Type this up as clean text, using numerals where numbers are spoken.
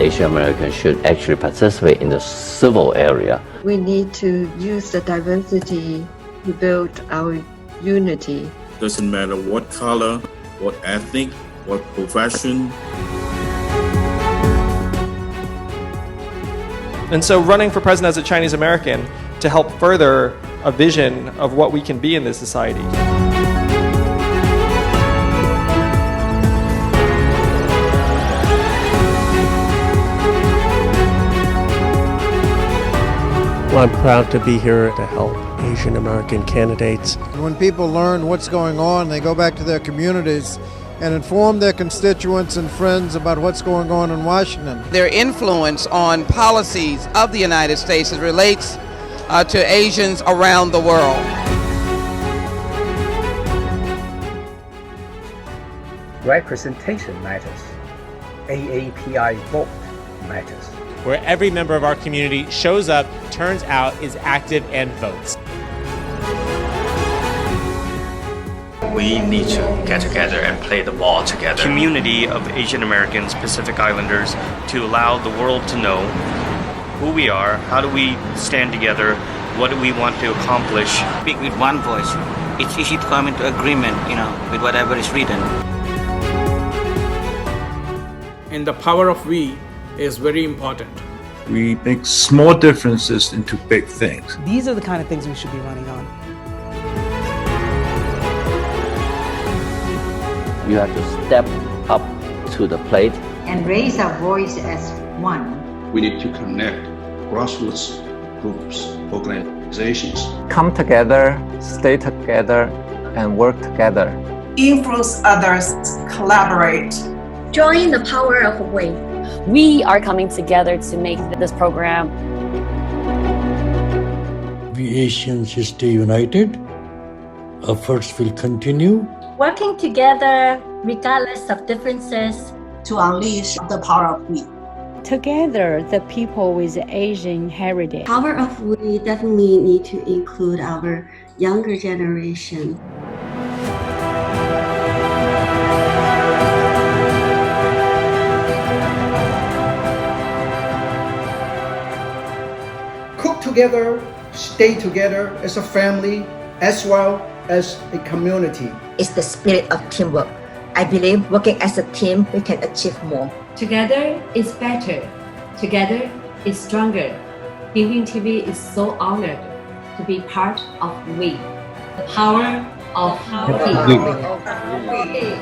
Asian Americans should actually participate in the civil area. We need to use the diversity to build our unity. Doesn't matter what color, what ethnic, what profession. And so running for president as a Chinese American to help further a vision of what we can be in this society. Well, I'm proud to be here to help Asian American candidates. When people learn what's going on, they go back to their communities and inform their constituents and friends about what's going on in Washington. Their influence on policies of the United States as relates to Asians around the world. Representation matters. AAPI vote matters. Where every member of our community shows up, turns out, is active, and votes. We need to get together and play the ball together. Community of Asian Americans, Pacific Islanders, to allow the world to know who we are, how do we stand together, what do we want to accomplish. Speak with one voice. It's easy to come into agreement, with whatever is written. And the power of we is very important. We make small differences into big things. These are the kind of things we should be running on. You have to step up to the plate and raise our voice as one. We need to connect grassroots groups, organizations. Come together, stay together, and work together. Influence others, collaborate. Join the power of we. We are coming together to make this program. We Asians stay united. Efforts will continue. Working together, regardless of differences, to unleash the power of we. Together, the people with Asian heritage. Power of we definitely need to include our younger generation. Cook together, stay together as a family, as well as a community. It's the spirit of teamwork. I believe working as a team, we can achieve more. Together is better. Together is stronger. Giving TV is so honored to be part of we. The power of we.